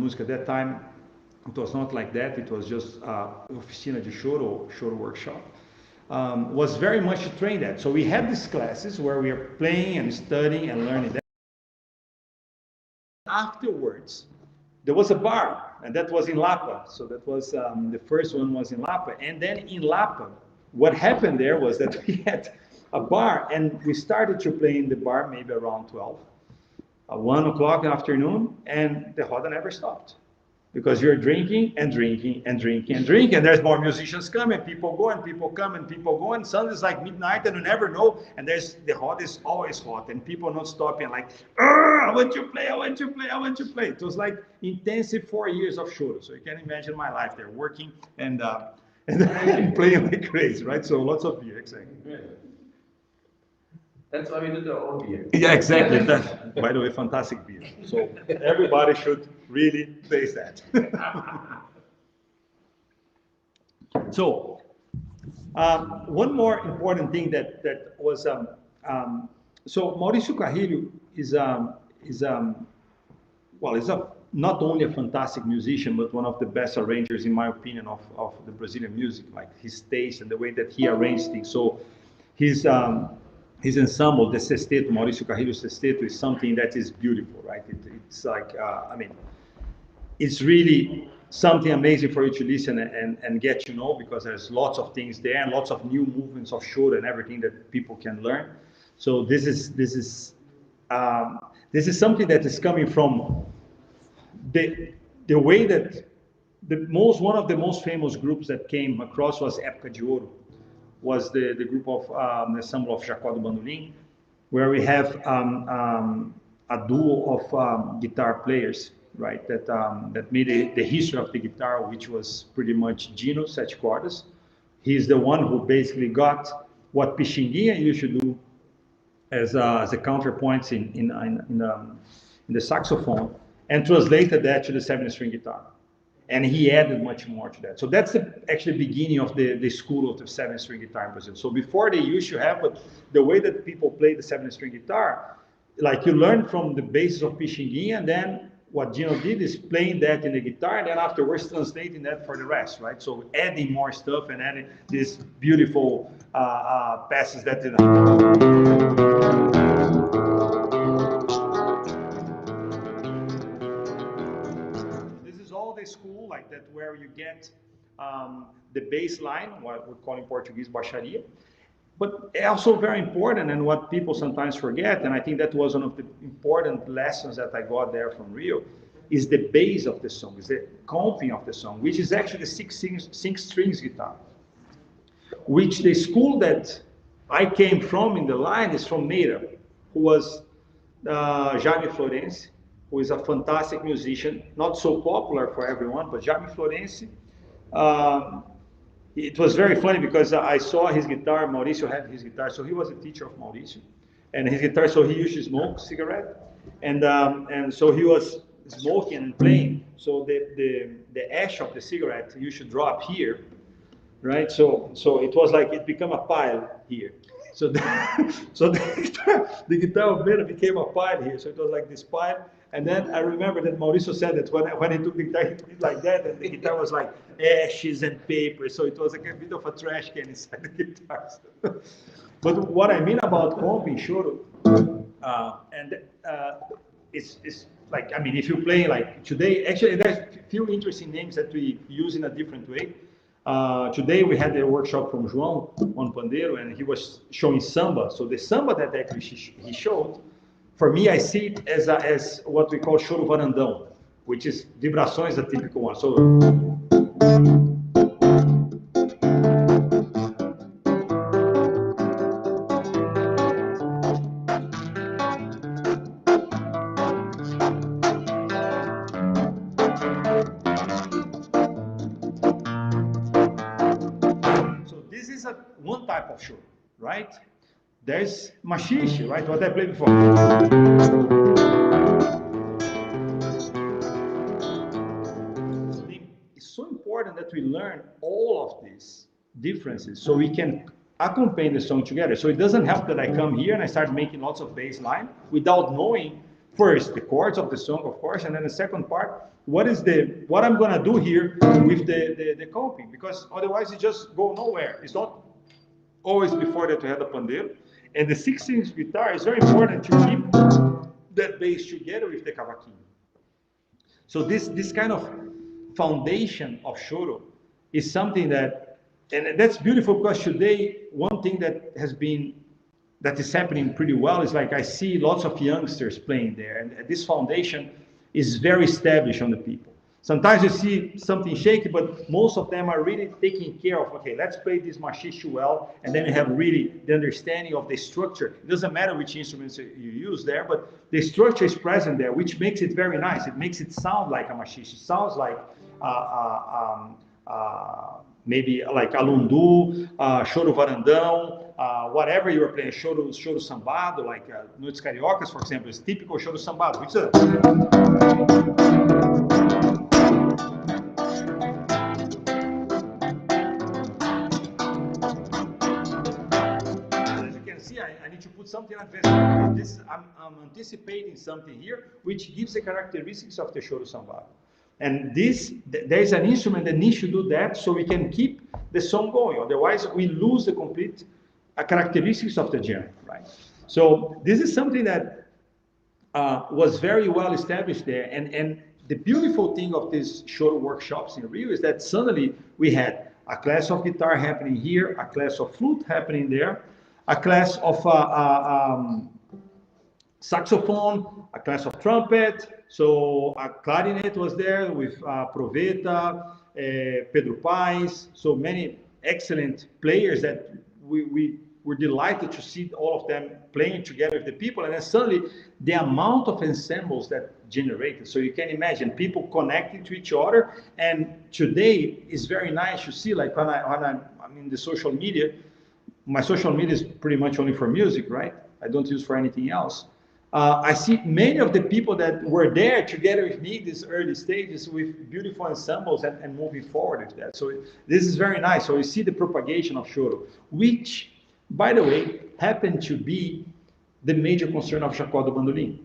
music at that time, it was not like that. It was just oficina de choro, choro workshop. Was very much trained at. So we had these classes where we are playing and studying and learning that. Afterwards, there was a bar, and that was in Lapa. So that was the first one was in Lapa. And then in Lapa, what happened there was that we had a bar, and we started to play in the bar maybe around 12, 1 o'clock in the afternoon, and the roda never stopped. Because you're drinking and drinking and drinking and drinking, and there's more musicians coming, people go and people come and people go, and suddenly it's like midnight and you never know, and the hot is always hot, and people not stopping like, I want to play, I want to play, I want to play. It was like intensive 4 years of choro, so you can imagine my life there, working and playing like crazy, right? So lots of beer, exactly. Yeah. That's why we did our own beer. Yeah, exactly. That, by the way, fantastic beer. So everybody should really taste that. So one more important thing that was so Mauricio Carrilho is well, he's not only a fantastic musician, but one of the best arrangers, in my opinion, of the Brazilian music. Like his taste and the way that he arranged things. So his ensemble, the sexteto, Mauricio Carrilho sexteto, is something that is beautiful, right? It's like, I mean, it's really something amazing for you to listen and get to know, because there's lots of things there and lots of new movements of choro and everything that people can learn. So this is something that is coming from the way that one of the most famous groups that came across was Época de Ouro, was the group of the ensemble of Jacó do Bandolim, where we have a duo of guitar players, right? That made the history of the guitar, which was pretty much Gino Sete Cordas. He's the one who basically got what Pixinguinha used to do as a counterpoint in the saxophone, and translated that to the 7-string guitar. And he added much more to that. So that's the actually beginning of the school of the 7-string guitar in Brazil. So before they used to have, but the way that people play the 7-string guitar, like you learn from the basis of Pixinguinha, and then what Gino did is playing that in the guitar, and then afterwards translating that for the rest, right? So adding more stuff and adding these beautiful passes that. All the school like that, where you get the bass line, what we call in Portuguese baixaria, but also very important, and what people sometimes forget, and I think that was one of the important lessons that I got there from Rio, is the bass of the song, is the comping of the song, which is actually the six strings guitar, which the school that I came from in the line is from Meira, who was Jaime Florenzi, who is a fantastic musician, not so popular for everyone, but Jaime Florenzi. It was very funny because I saw his guitar, Mauricio had his guitar, so he was a teacher of Mauricio. And his guitar, so he used to smoke cigarette, and so he was smoking and playing. So the ash of the cigarette you should drop here, right? So it was like it became a pile here. So the guitar of Meira became a pile here. So it was like this pile. And then I remember that Mauricio said that when he took the guitar, he took it like that, and the guitar was like ashes and paper. So it was like a bit of a trash can inside the guitar. But what I mean about comping choro, it's like, I mean, if you play like today, actually there's a few interesting names that we use in a different way. Today we had a workshop from João on pandeiro, and he was showing samba. So the samba that actually he showed, for me, I see it as what we call choro varandão, which is vibrações, a typical one. So this is one type of choro, right? There's machixe, right? What I played before. It's so important that we learn all of these differences so we can accompany the song together. So it doesn't help that I come here and I start making lots of bass line without knowing first the chords of the song, of course, and then the second part, what I'm gonna do here with the coping, because otherwise it just go nowhere. It's not always before that we had the pandeiro, and the 16-inch guitar is very important to keep that bass together with the cavaquinho. So this kind of foundation of choro is something that, and that's beautiful, because today one thing that is happening pretty well is, like, I see lots of youngsters playing there, and this foundation is very established on the people. Sometimes you see something shaky, but most of them are really taking care of, okay, let's play this machixe well, and then you have really the understanding of the structure. It doesn't matter which instruments you use there, but the structure is present there, which makes it very nice. It makes it sound like a machixe. It sounds like maybe like alundu, choro varandão, whatever you are playing, choro sambado, like Noites Cariocas, for example, is typical choro sambado, which is I need to put something advanced. This, I'm anticipating something here, which gives the characteristics of the choro sambado. And there is an instrument that needs to do that, so we can keep the song going. Otherwise, we lose the complete characteristics of the genre, right? So this is something that was very well established there. And the beautiful thing of these choro workshops in Rio is that suddenly we had a class of guitar happening here, a class of flute happening there, a class of saxophone, a class of trumpet. So a clarinet was there with Proveta, Pedro Paes, so many excellent players that we were delighted to see all of them playing together with the people. And then suddenly the amount of ensembles that generated. So you can imagine people connecting to each other. And today is very nice to see, like when I'm in the social media, my social media is pretty much only for music, right? I don't use for anything else. I see many of the people that were there together with me these early stages with beautiful ensembles and moving forward with that. So this is very nice. So you see the propagation of choro, which, by the way, happened to be the major concern of Jacó do Bandolim.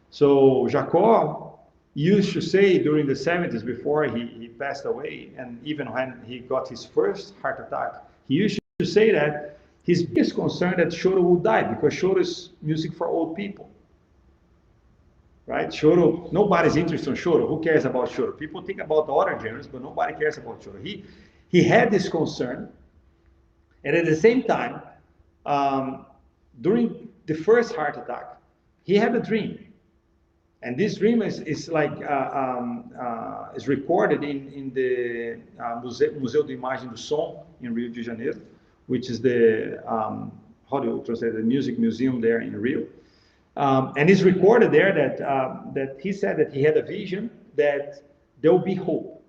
So Jacó used to say during the 70s, before he passed away, and even when he got his first heart attack, he used to say that his biggest concern that choro will die, because choro is music for old people, right? Choro, nobody's interested in choro. Who cares about choro? People think about the other genres, but nobody cares about choro. He had this concern, and at the same time, during the first heart attack, he had a dream, and this dream is like is recorded in the Museu de Imagem do Som in Rio de Janeiro, which is the, how do you translate, the music museum there in Rio. And it's recorded there that he said that he had a vision that there will be hope.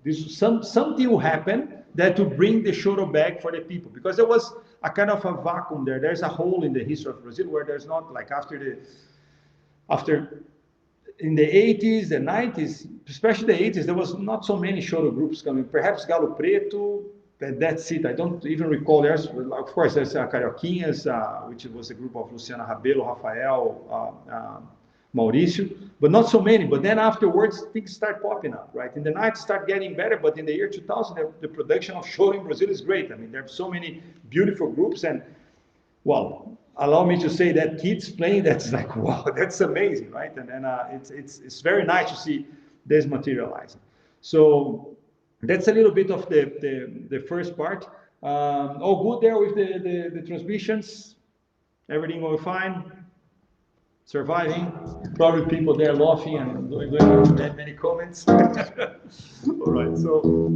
Something will happen that will bring the choro back for the people, because there was a kind of a vacuum there. There's a hole in the history of Brazil where there's not, like, after in the 80s, the 90s, especially the 80s, there was not so many choro groups coming. Perhaps Galo Preto, that's it. I don't even recall. There's, of course, there's Carioquinhas, which was a group of Luciana Rabelo, Rafael, Mauricio, but not so many. But then afterwards, things start popping up, right? In the 90s, start getting better, but in the year 2000, the production of choro in Brazil is great. I mean, there are so many beautiful groups, and, well, allow me to say that kids playing, that's like, wow, that's amazing, right? And it's very nice to see this materializing. So that's a little bit of the first part. All good there with the transmissions? Everything going fine? Surviving? Probably people there laughing and doing that many comments. All right, so.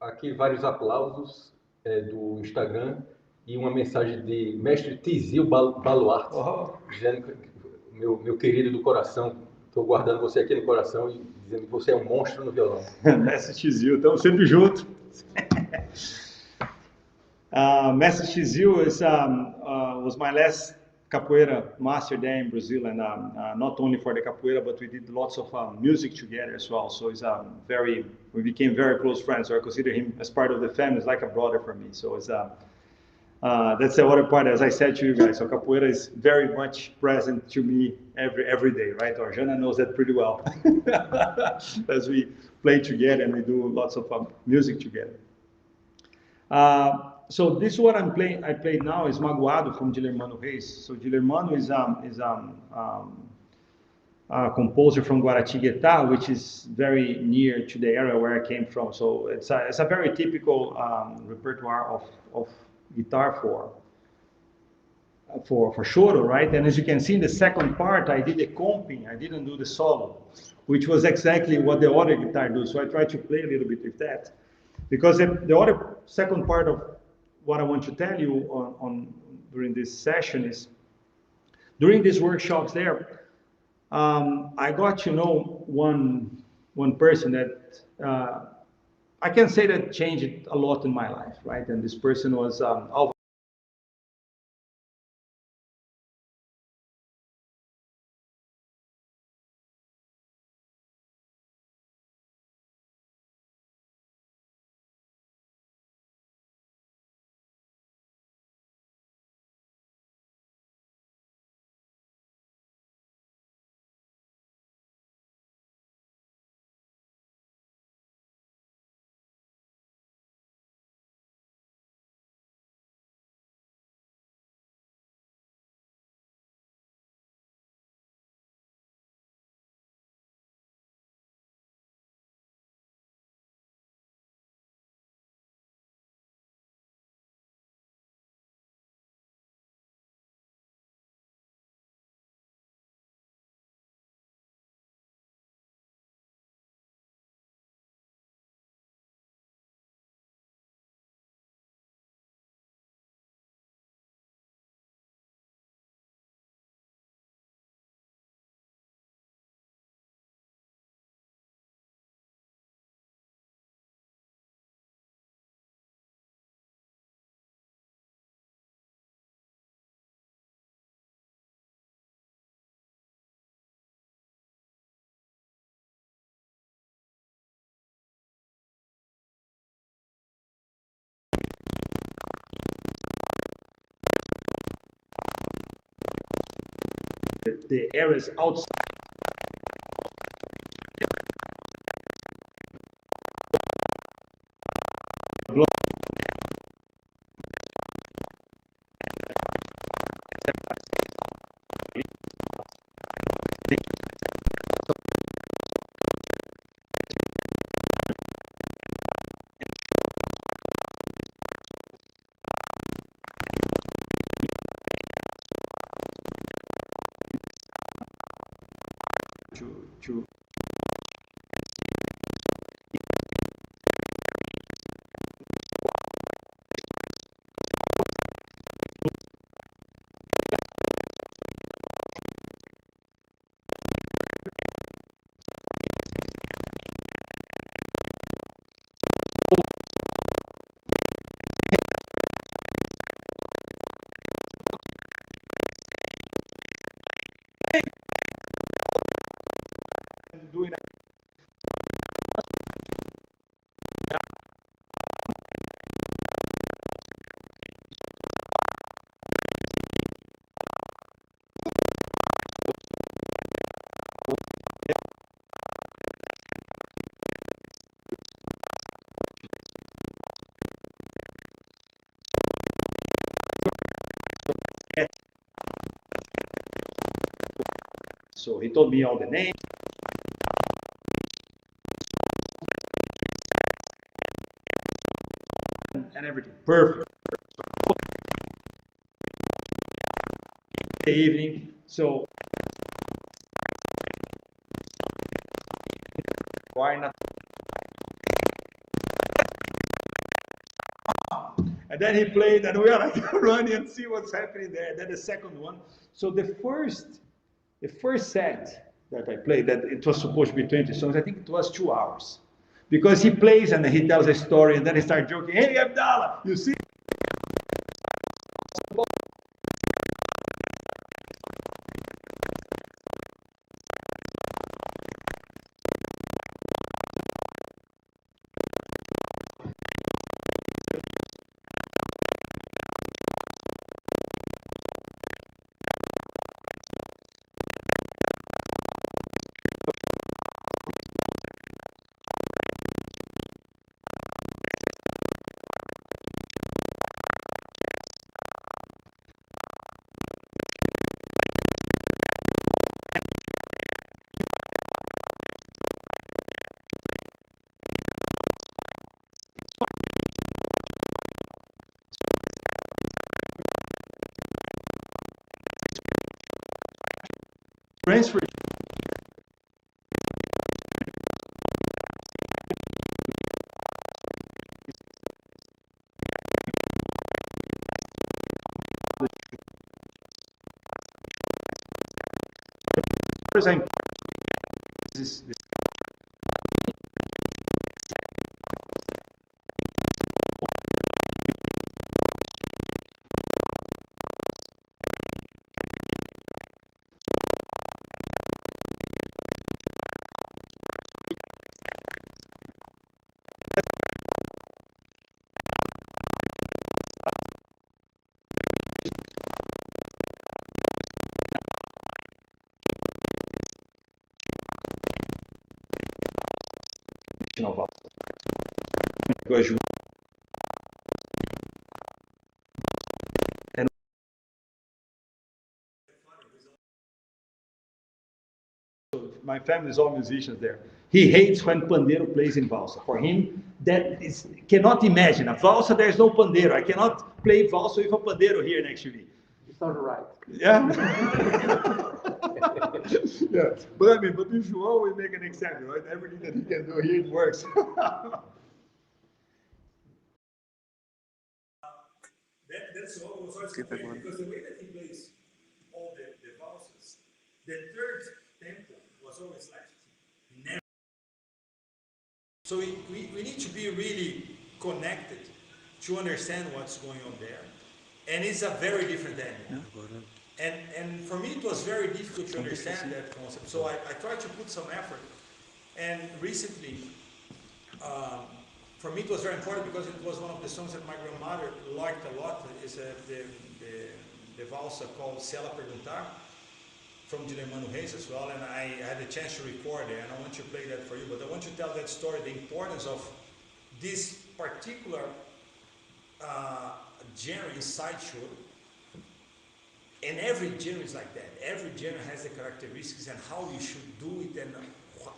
Aqui vários aplausos do Instagram e uma mensagem de mestre Tizil Baluarte, dizendo que meu querido do coração, estou guardando você aqui no coração e dizendo que você é um monstro no violão. Mestre Tizil, estamos sempre juntos. Mestre Tizil was my last capoeira master there in Brazil, and not only for the capoeira, but we did lots of music together as well. So we became very close friends. So I consider him as part of the family, it's like a brother for me. So that's the other part, as I said to you guys. So capoeira is very much present to me every day, right? Or Jana knows that pretty well, as we play together and we do lots of music together. So this is what I'm playing. I play now is Magoado from Dilermano Reis. So Dilermano is a composer from Guaratinguetá, which is very near to the area where I came from. So it's a very typical repertoire of guitar for Choro, right? And as you can see in the second part, I did the comping, I didn't do the solo, which was exactly what the other guitar does. So I tried to play a little bit with that. Because the other second part of what I want to tell you on during this session is, during these workshops there, I got to know one person that I can say that changed a lot in my life, right? And this person was Alvaro. The areas outside. to doing so he told me all the names. And everything. Perfect. The evening. So why not? And then he played, and we are like running and see what's happening there. Then the second one. So the first set that I played, that it was supposed to be 20 songs, I think it was 2 hours. Because he plays and he tells a story, and then he starts joking, hey Abdallah, you see? Transfer. This about because you and my family is all musicians there. He hates when pandeiro plays in valsa. For him, that is cannot imagine a valsa. There's no pandeiro. I cannot play valsa with a pandeiro here next to me. It's not right. Yeah. Yeah. But I mean, but with João, we make an example, right? Everything that he can do here, it works. That's what was always compared, because the way that he plays all the valses, the third tempo was always like never. So we need to be really connected to understand what's going on there. And it's a very different animal. And for me, it was very difficult to understand that concept. So I tried to put some effort. And recently, for me, it was very important because it was one of the songs that my grandmother liked a lot. It's the valsa called Se Ela Perguntar, from Dilemano Reis as well. And I had a chance to record it, and I want to play that for you. But I want to tell that story, the importance of this particular genre inside Choro. And every genre is like that. Every genre has the characteristics and how you should do it, and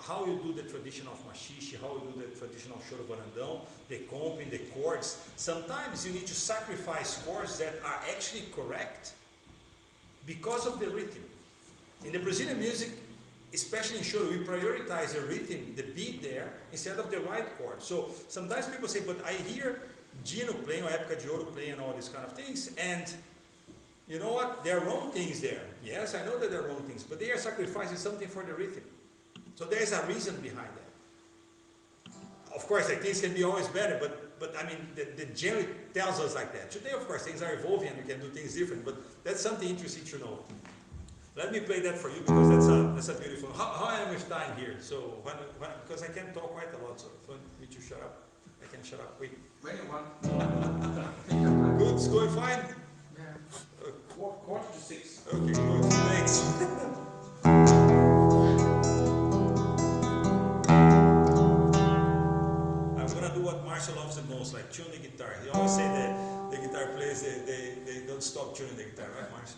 how you do the tradition of machixe, how you do the tradition of choro varandão, the comping, the chords. Sometimes you need to sacrifice chords that are actually correct because of the rhythm. In the Brazilian music, especially in Choro, we prioritize the rhythm, the beat there, instead of the right chord. So sometimes people say, but I hear Gino playing or Época de Ouro playing and all these kind of things, and you know what? There are wrong things there. Yes, I know that there are wrong things, but they are sacrificing something for the rhythm. So there is a reason behind that. Of course, like, things can be always better, but I mean, the genre tells us like that. Today, of course, things are evolving and we can do things different, but that's something interesting to know. Let me play that for you because that's a beautiful. How I am with time here? So because I can talk quite a lot, so if you want me to shut up, I can shut up quick. When you want. Good, it's going fine. Yeah. Quarter to 6. Okay, good. Thanks. I'm gonna do what Marshall loves the most, like tune the guitar. He always say that the guitar players they don't stop tuning the guitar, right, Marshall?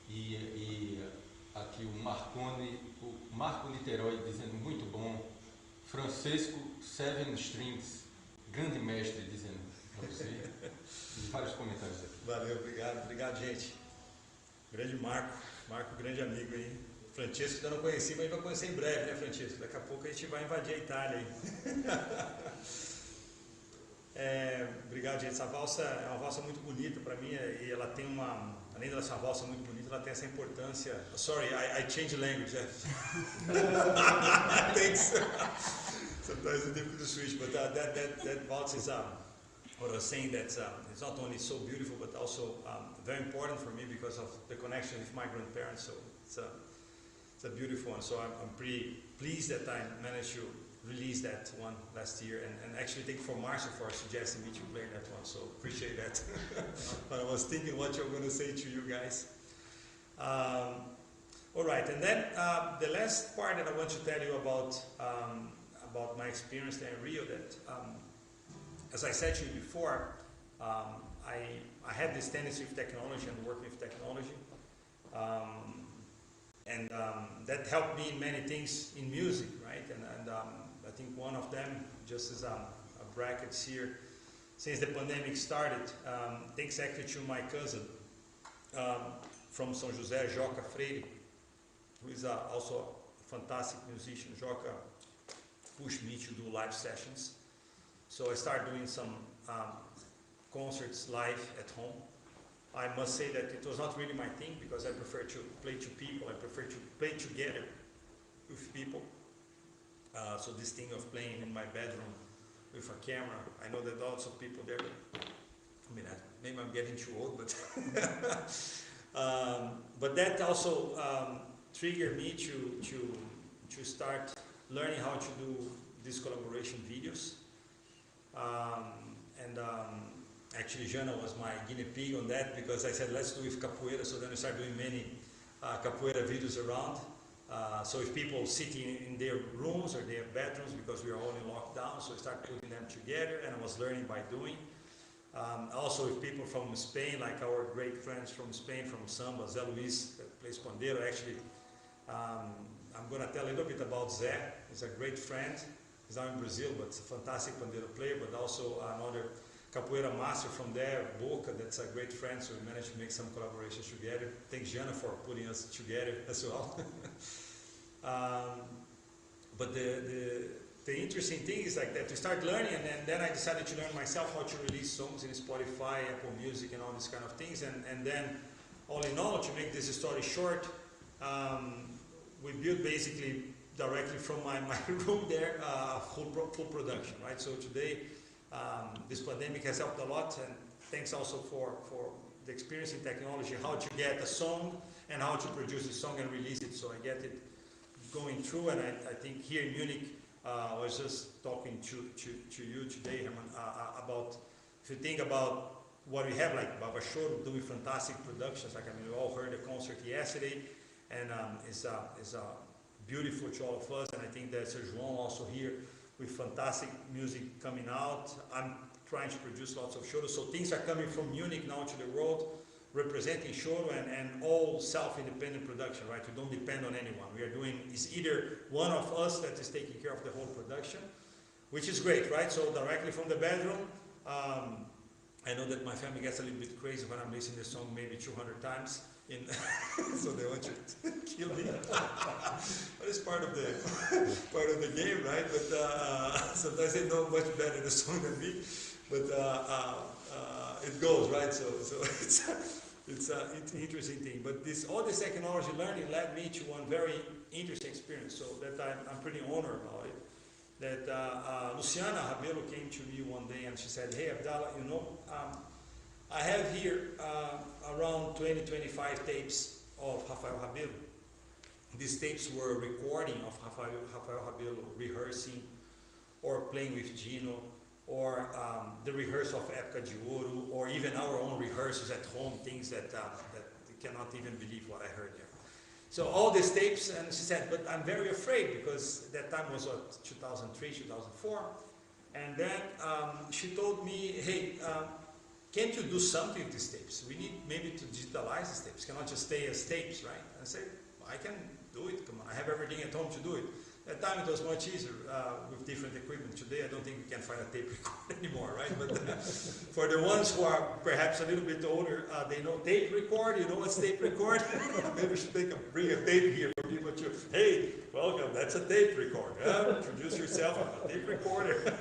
E aqui o Marco Niterói dizendo muito bom. Francisco Seven Strings, grande mestre, dizendo para você. E vários comentários aqui. Valeu, obrigado, gente. Grande Marco, grande amigo aí. Francesco eu não conheci, mas a gente vai conhecer em breve, né, Francesco? Daqui a pouco a gente vai invadir a Itália aí. Obrigado, gente. Essa valsa é uma valsa muito bonita para mim e ela tem além dela ser uma valsa muito bonita, ela tem essa importância. Sorry, I changed language. Thanks. Sometimes it's difficult to switch, but that waltz is what I was saying, that it's not only so beautiful, but also very important for me because of the connection with my grandparents. So it's a beautiful one. So I'm pretty pleased that I managed to release that one last year, and actually thank you for Marcia for suggesting me to play that one. So appreciate that. But I was thinking what you're going to say to you guys. All right, and then the last part that I want to tell you about my experience there in Rio, that as I said to you before, I had this tendency with technology and working with technology, and that helped me in many things in music, right? And I think one of them, just as a brackets here, since the pandemic started, thanks actually to my cousin from São José, Joca Freire, who is also a fantastic musician. Joca pushed me to do live sessions. So I started doing some concerts live at home. I must say that it was not really my thing because I prefer to play to people. I prefer to play together with people. So this thing of playing in my bedroom with a camera, I know that lots of people there, I mean, maybe I'm getting too old, but that also triggered me to start learning how to do these collaboration videos. Actually Jana was my guinea pig on that because I said let's do with capoeira, so then we started doing many capoeira videos around. So if people sitting in their rooms or their bedrooms because we are all in lockdown, so I started putting them together and I was learning by doing. Also with people from Spain, like our great friends from Spain, from Samba, Zé Luis, that plays pandeiro. Actually, I'm going to tell a little bit about Zé. He's a great friend. He's now in Brazil, but he's a fantastic pandeiro player, but also another capoeira master from there, Boca, that's a great friend, so we managed to make some collaborations together. Thanks, Jana, for putting us together as well. But the interesting thing is like that, to start learning, and then I decided to learn myself how to release songs in Spotify, Apple Music, and all these kind of things, and then, all in all, to make this story short, we built basically directly from my room there, full production, right? So today, this pandemic has helped a lot, and thanks also for the experience in technology, how to get a song and how to produce a song and release it. So I get it going through, and I think here in Munich, I was just talking to you today, Herman, about, if you think about what we have, like Baba Choro doing fantastic productions, like, I mean, we all heard the concert yesterday, and it's beautiful to all of us, and I think that Sir João also here with fantastic music coming out. I'm trying to produce lots of Choro, so things are coming from Munich now to the world, representing Choro and all self-independent production, right? We don't depend on anyone. We are doing, it's either one of us that is taking care of the whole production, which is great, right? So directly from the bedroom, I know that my family gets a little bit crazy when I'm listening to the song maybe 200 times, so they want to kill me. But it's part of the game, right? But sometimes they know much better the song than me. But it goes, right? So it's an interesting thing. But all this technology learning led me to one very interesting experience. So that I'm pretty honored about it. That Luciana Rabelo came to me one day and she said, "Hey Abdallah, you know, I have here around 20-25 tapes of Rafael Rabelo. These tapes were a recording of Rafael Rabelo rehearsing or playing with Gino, or the rehearsal of Época de Ouro, or even our own rehearsals at home, things that you cannot even believe what I heard there. So all these tapes," and she said, "But I'm very afraid," because that time was what, 2003, 2004. And then she told me, "Hey, can't you do something with these tapes? We need maybe to digitalize these tapes. Cannot just stay as tapes, right? And I said, I can do it. Come on, I have everything at home to do it. At that time it was much easier with different equipment. Today I don't think we can find a tape recorder anymore, right? But for the ones who are perhaps a little bit older, they know tape record. You know what's tape record? Maybe we should bring a tape here for people to. Hey, welcome. That's a tape recorder. Introduce yourself. I'm a tape recorder.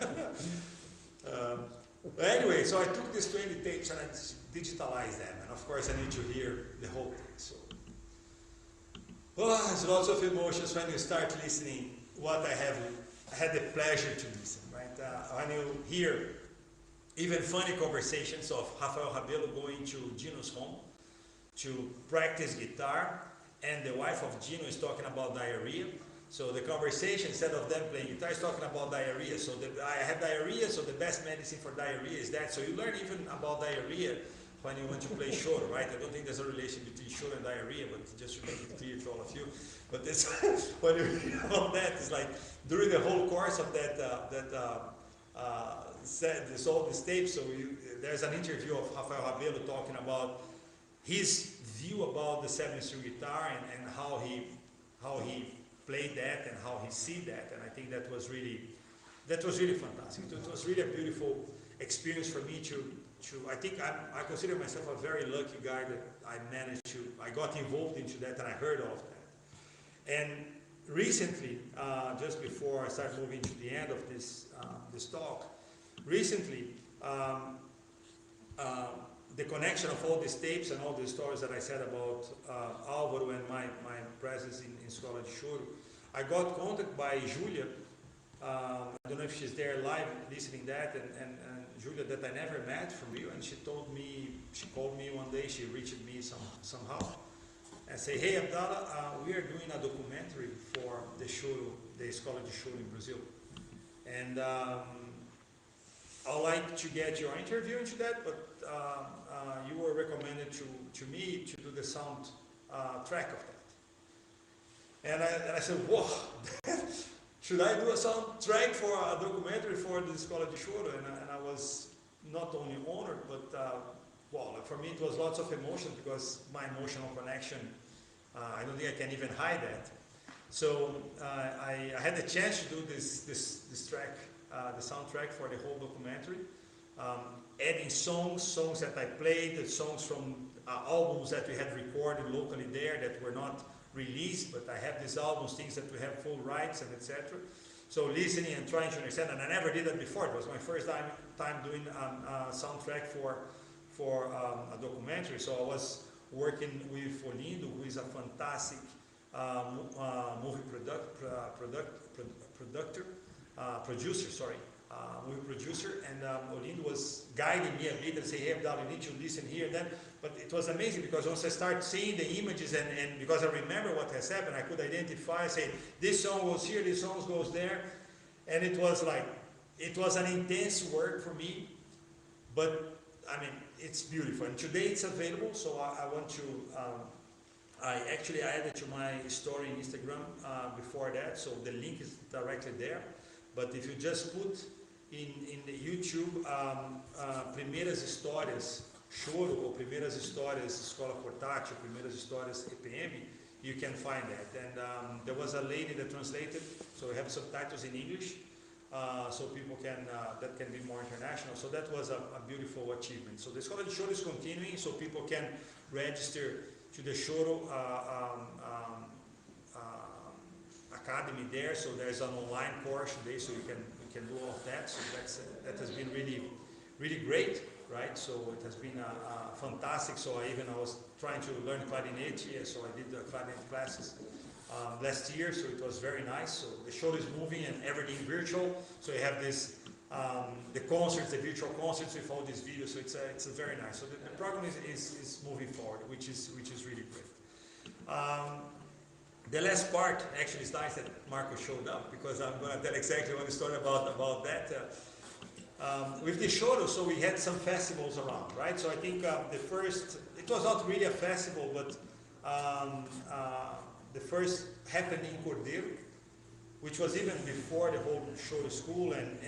Anyway, so I took these 20 tapes and I digitalized them, and of course I need to hear the whole thing. So, there's lots of emotions when you start listening. What I had the pleasure to listen, right? When you hear even funny conversations of Rafael Rabelo going to Gino's home to practice guitar, and the wife of Gino is talking about diarrhea. So the conversation, instead of them playing guitar, is talking about diarrhea. So I have diarrhea, so the best medicine for diarrhea is that. So you learn even about diarrhea when you want to play Choro, right? I don't think there's a relation between Choro and diarrhea, but just to make it clear to all of you. But this, when you read about that, it's like during the whole course of all this tape, so there's an interview of Rafael Rabelo talking about his view about the 7-string guitar and how he played that and how he see that, and I think that was really fantastic. It was really a beautiful experience for me to I think I consider myself a very lucky guy that I got involved into that and I heard all of that. And recently, just before I start moving to the end of this talk, recently the connection of all these tapes and all the stories that I said about Álvaro and my presence in Escola de Choro, I got contacted by Julia. I don't know if she's there live listening that, and Julia that I never met from Rio, and she called me one day, she reached me somehow, and say, hey Abdallah, we are doing a documentary for the Choro, the Escola de Choro in Brazil. And I'd like to get your interview into that, but you were recommended to me to do the sound track of that. And I said, whoa, should I do a sound track for a documentary for the Escola de Choro? And I was not only honored, but for me it was lots of emotion because my emotional connection, I don't think I can even hide that. So I had the chance to do this track, the soundtrack for the whole documentary, adding songs that I played, the songs from albums that we had recorded locally there that were not released, but I have these albums, things that we have full rights and etc. So listening and trying to understand, and I never did that before. It was my first time doing a soundtrack for a documentary. So I was working with Olindo, who is a fantastic movie producer, and Olindo was guiding me a bit and say, hey Abdallah, you need to listen here and then. But it was amazing because once I start seeing the images and because I remember what has happened, I could identify, say, this song goes here, this song goes there, and it was an intense work for me, but I mean, it's beautiful. And today it's available, so I want to, I added to my story in Instagram before that, so the link is directly there. But if you just put in the YouTube Primeiras Histórias Choro ou Primeiras Histórias Escola Portátil, Primeiras Histórias EPM, you can find that. And there was a lady that translated, so we have subtitles in English, so people can, that can be more international. So that was a beautiful achievement. So the Escola de Choro is continuing, so people can register to the Choro Academy there, so there's an online course today, so you can do all of that. So that has been really great, right? So it has been fantastic. So I was trying to learn clarinet here, so I did the clarinet classes last year, so it was very nice. So the show is moving and everything virtual. So you have this the concerts, the virtual concerts with all these videos. So it's a very nice. So the program is moving forward, which is really great. The last part actually is nice that Marco showed up, because I'm going to tell exactly one story about that. With the Choro, so we had some festivals around, right? So I think the first, it was not really a festival, but the first happened in Cordeiro, which was even before the whole Choro school, and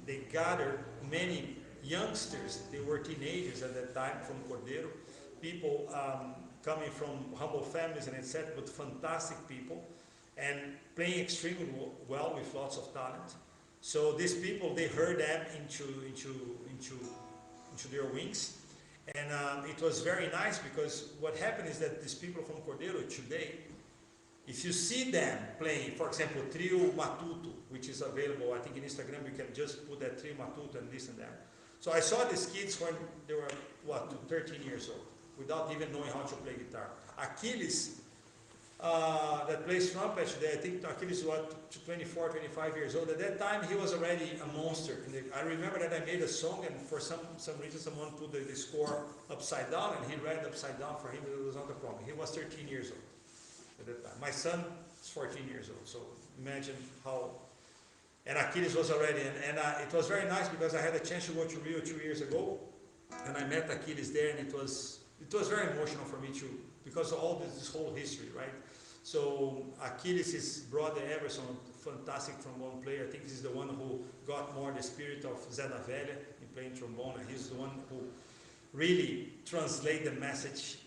they gathered many youngsters, they were teenagers at that time from Cordeiro, people coming from humble families and etc., but fantastic people, and playing extremely well with lots of talent. So these people, they heard them into their wings, and it was very nice, because what happened is that these people from Cordeiro today, if you see them playing, for example, Trio Matuto, which is available, I think in Instagram, you can just put that Trio Matuto and this and that. So I saw these kids when they were, 13 years old, without even knowing how to play guitar. Achilles, that plays trumpet today, I think Achilles was 24, 25 years old. At that time, he was already a monster. I remember that I made a song, and for some reason, someone put the score upside down, and he read upside down. For him, it was not a problem. He was 13 years old at that time. My son is 14 years old, so imagine how. And Achilles was already, and it was very nice, because I had a chance to go to Rio 2 years ago, and I met Achilles there, and it was very emotional for me too, because of all this whole history, right? So Achilles, his brother Everson, fantastic trombone player. I think he's the one who got more the spirit of Zé da Velha in playing trombone, and he's the one who really translate the message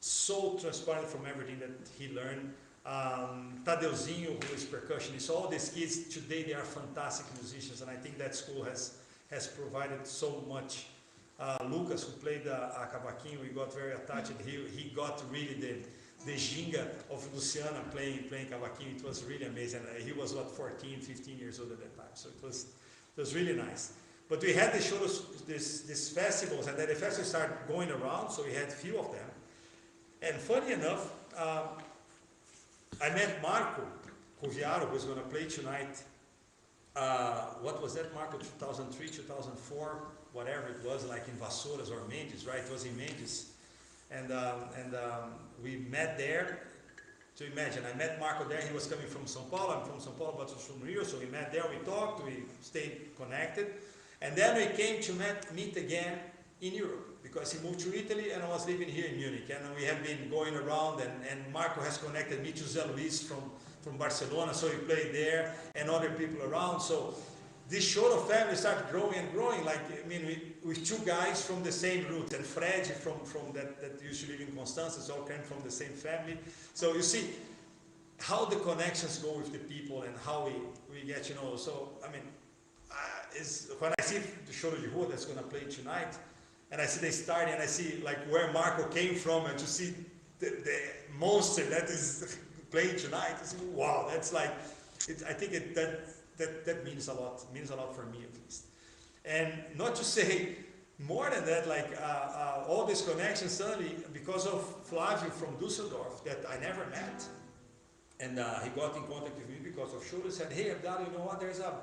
so transparent from everything that he learned. Tadeuzinho, who is percussionist. All these kids today, they are fantastic musicians, and I think that school has provided so much. Lucas, who played cavaquinho, we got very attached. He got really the ginga of Luciana playing cavaquinho. It was really amazing. He was 14, 15 years old at that time, so it was really nice. But we had these festivals, and then the festivals started going around, so we had few of them. And funny enough, I met Marco Coviaro, who's going to play tonight. What was that, Marco? 2003, 2004, whatever it was, like in Vassouras or Mendes, right? It was in Mendes. And we met there. So imagine, I met Marco there. He was coming from São Paulo. I'm from São Paulo, but was from Rio. So we met there. We talked. We stayed connected. And then we came to meet again in Europe, because he moved to Italy and I was living here in Munich. And we have been going around, and Marco has connected me to Zé Luis from Barcelona, so he played there, and other people around. So this Choro family started growing and growing, like, I mean, with two guys from the same root, and Fred from that used to live in Constança, all came from the same family. So you see how the connections go with the people, and how we get, so, I mean, when I see the Choro de Rua that's going to play tonight, and I see they starting, and I see like where Marco came from, and to see the monster that is playing tonight, I say, wow, that's like, I think that means a lot for me at least. And not to say more than that, like all these connections suddenly, because of Flavio from Düsseldorf, that I never met. And he got in contact with me because of Choro. He said, hey, Abdallah, you know what, there's a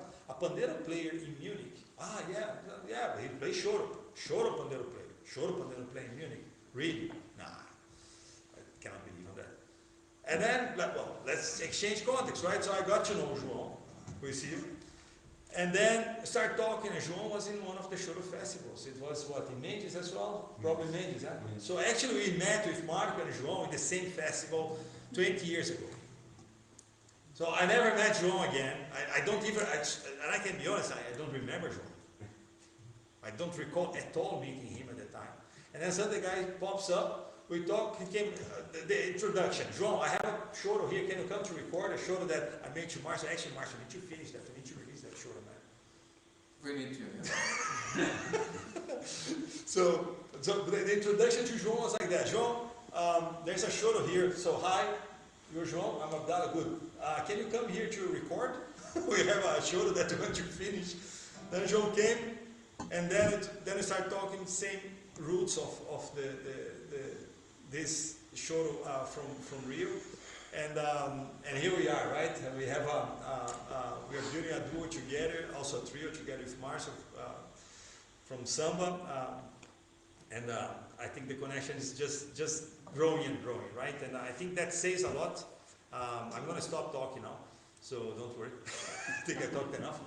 pandeiro player in Munich. Yeah, he plays Choro. Choro pandeiro player in Munich. Really? Nah, I cannot believe on that. And then, well, let's exchange contacts, right? So I got to know João, who is here. And then start talking, and João was in one of the Choro festivals. It was what, in Mendes as well? Probably Mendes, huh? So actually we met with Marco and João in the same festival 20 years ago. So I never met João again. I don't even, and I can be honest, I don't remember João. I don't recall at all meeting him at the time. And then suddenly the guy pops up, we talk, he came, the introduction. João, I have a Choro here, can you come to record a Choro that I made to Marcio? Actually, Marcio, we need to finish that, we need to release that Choro, man. We need to, yeah. So the introduction to João was like that. João, there's a Choro here, so hi, you're João, I'm Abdallah, good. Can you come here to record? We have a Choro that we want to finish. Then João came, and then we started talking same roots of this Choro from Rio, and here we are, right? And we have we are building a duo together, also a trio together with Marcio from Samba, and I think the connection is just growing and growing, right? And I think that says a lot. I'm going to stop talking now, so don't worry. I think I talked enough.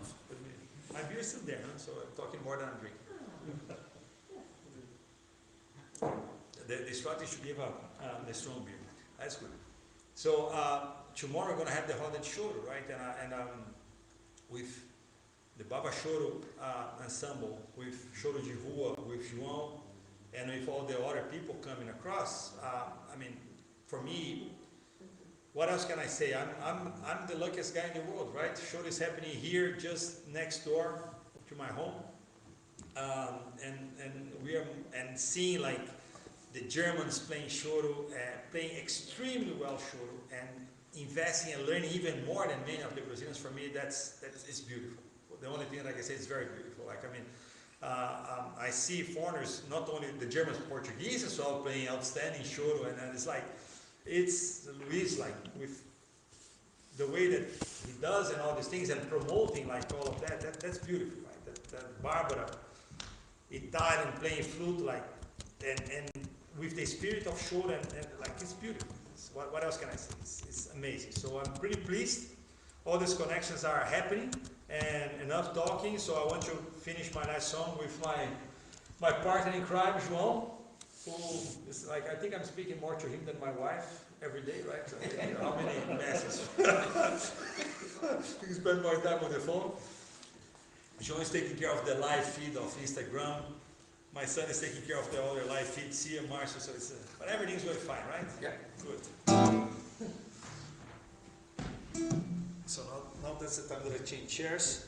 My beer is still there, huh? So I'm talking more than I'm drinking. The strategy to give the strong beer. That's good. So tomorrow we're going to have the Roda de Choro, right? And with the Baba Choro ensemble with Choro de Rua, with João, and with all the other people coming across, I mean, for me, what else can I say? I'm the luckiest guy in the world, right? Choro is happening here, just next door to my home, and seeing like the Germans playing Choro, playing extremely well Choro, and investing and learning even more than many of the Brazilians. For me, that's it's beautiful. The only thing that I can say is very beautiful. Like I mean, I see foreigners, not only the Germans, Portuguese as well, playing outstanding Choro, and it's like, it's Luis, like with the way that he does and all these things and promoting like all of that's beautiful, right? That Barbara, Italian playing flute, like, and with the spirit of Choro, and like it's beautiful. What else can I say? It's amazing. So I'm pretty pleased. All these connections are happening, and enough talking. So I want to finish my last song with my partner in crime, João, who is like, I think I'm speaking more to him than my wife every day, right? So, how many messages? You spend more time on the phone. João is taking care of the live feed of Instagram. My son is taking care of the other live feeds here, Marshall, so it's, but everything's going fine, right? Yeah. Good. So now that's the time that I change chairs.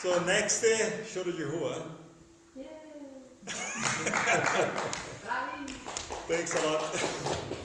So next, Choro de Rua. Yay! Thanks a lot.